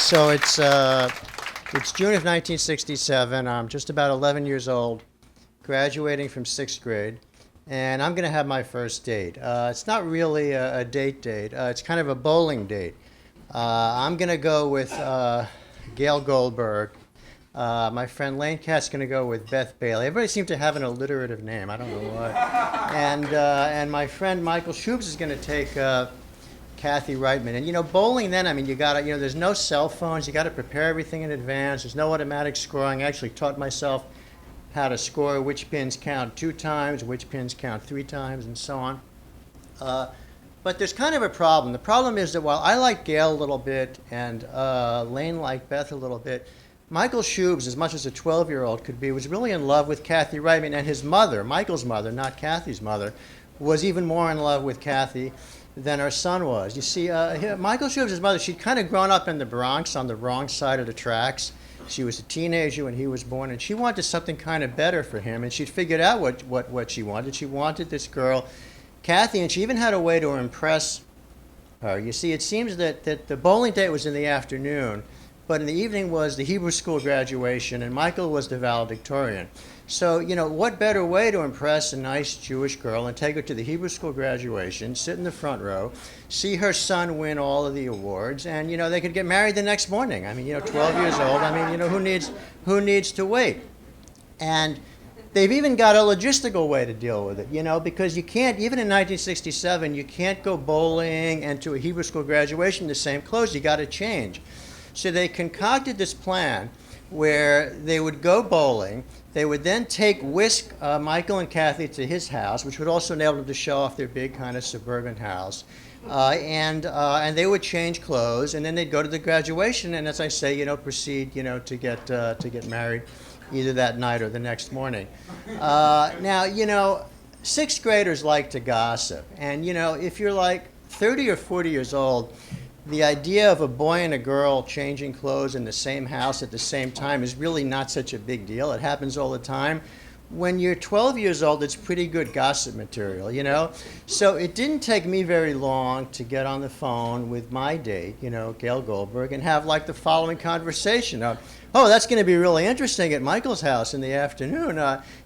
So it's June of 1967. I'm just about 11 years old, graduating from sixth grade, and I'm going to have my first date. It's not really a date. It's kind of a bowling date. I'm going to go with Gail Goldberg. My friend Lane Katz's going to go with Beth Bailey. Everybody seems to have an alliterative name. I don't know why. And my friend Michael Shubes is going to take Kathy Reitman. And bowling then, you got to, there's no cell phones. You got to prepare everything in advance. There's no automatic scoring. I actually taught myself how to score, which pins count 2 times, which pins count 3 times, and so on. But there's kind of a problem. The problem is that while I like Gail a little bit and Lane liked Beth a little bit, Michael Shubes, as much as a 12-year-old could be, was really in love with Kathy Reitman, and his mother, Michael's mother, not Kathy's mother, was even more in love with Kathy than our son was. You see, Michael Shubes' mother, she'd kind of grown up in the Bronx on the wrong side of the tracks. She was a teenager when he was born, and she wanted something kind of better for him, and she'd figured out what she wanted. She wanted this girl, Kathy, and she even had a way to impress her. You see, it seems that the bowling date was in the afternoon, but in the evening was the Hebrew school graduation, and Michael was the valedictorian. So, what better way to impress a nice Jewish girl and take her to the Hebrew school graduation, sit in the front row, see her son win all of the awards, and, they could get married the next morning. 12 years old, who needs to wait? And they've even got a logistical way to deal with it, because you can't, even in 1967, you can't go bowling and to a Hebrew school graduation in the same clothes. You got to change. So they concocted this plan where they would go bowling. They would then whisk Michael and Kathy to his house, which would also enable them to show off their big kind of suburban house. And they would change clothes, and then they'd go to the graduation, and as I say, proceed, to get married either that night or the next morning. Now, sixth graders like to gossip. And, if you're like 30 or 40 years old, the idea of a boy and a girl changing clothes in the same house at the same time is really not such a big deal. It happens all the time. When you're 12 years old, it's pretty good gossip material, So it didn't take me very long to get on the phone with my date, Gail Goldberg, and have like the following conversation. Oh, that's going to be really interesting at Michael's house in the afternoon.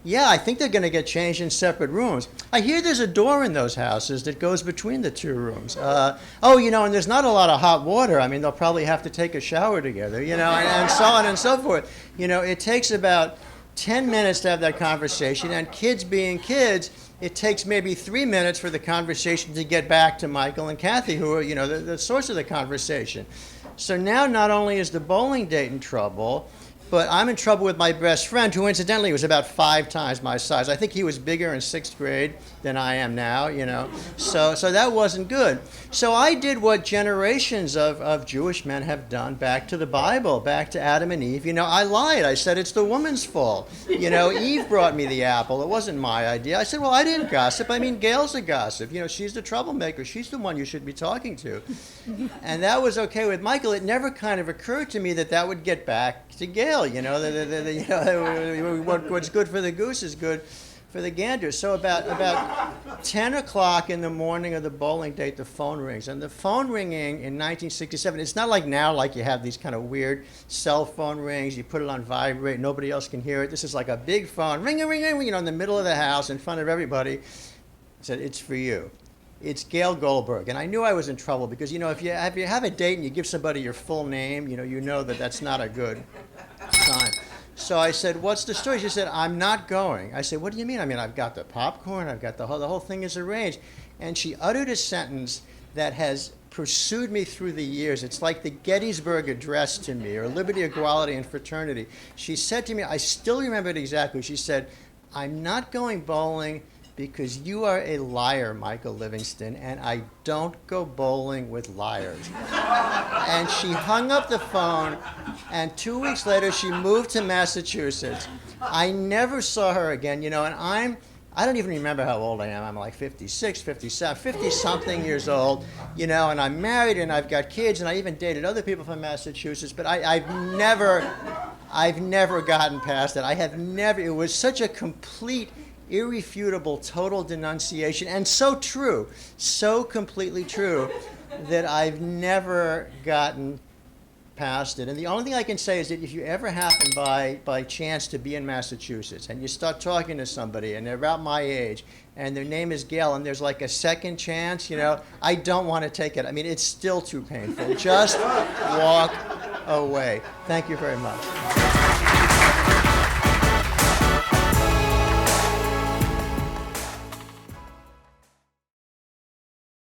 Yeah, I think they're going to get changed in separate rooms. I hear there's a door in those houses that goes between the 2 rooms. And there's not a lot of hot water. They'll probably have to take a shower together, and so on and so forth. It takes about 10 minutes to have that conversation, and kids being kids, it takes maybe 3 minutes for the conversation to get back to Michael and Kathy, who are, the source of the conversation. So now not only is the bowling date in trouble, but I'm in trouble with my best friend, who incidentally was about 5 times my size. I think he was bigger in 6th grade than I am now, So that wasn't good. So I did what generations of Jewish men have done back to the Bible, back to Adam and Eve. I lied. I said it's the woman's fault. Eve brought me the apple. It wasn't my idea. I said, well, I didn't gossip. Gail's a gossip. She's the troublemaker. She's the one you should be talking to. And that was okay with Michael. It never kind of occurred to me that would get back to Gail. What's good for the goose is good for the gander. So about 10 o'clock in the morning of the bowling date, the phone rings. And the phone ringing in 1967, it's not like now, like you have these kind of weird cell phone rings. You put it on vibrate, nobody else can hear it. This is like a big phone, ring, ring, ring, in the middle of the house in front of everybody. I said, it's for you. It's Gail Goldberg. And I knew I was in trouble because, if you have a date and you give somebody your full name, you know that's not a good sign. So I said, what's the story? She said, I'm not going. I said, what do you mean? I've got the popcorn. I've got the whole thing is arranged. And she uttered a sentence that has pursued me through the years. It's like the Gettysburg Address to me, or Liberty, Equality, and Fraternity. She said to me, I still remember it exactly. She said, I'm not going bowling because you are a liar, Michael Livingston, and I don't go bowling with liars. And she hung up the phone, and 2 weeks later, she moved to Massachusetts. I never saw her again, and I don't even remember how old I am. I'm like 56, 57, 50-something years old, and I'm married, and I've got kids, and I even dated other people from Massachusetts, but I've never gotten past it. It was such a complete, irrefutable, total denunciation, and so true, so completely true, that I've never gotten past it. And the only thing I can say is that if you ever happen by chance to be in Massachusetts and you start talking to somebody and they're about my age and their name is Gail and there's like a second chance, you know, I don't want to take it. I mean, it's still too painful. Just walk away. Thank you very much.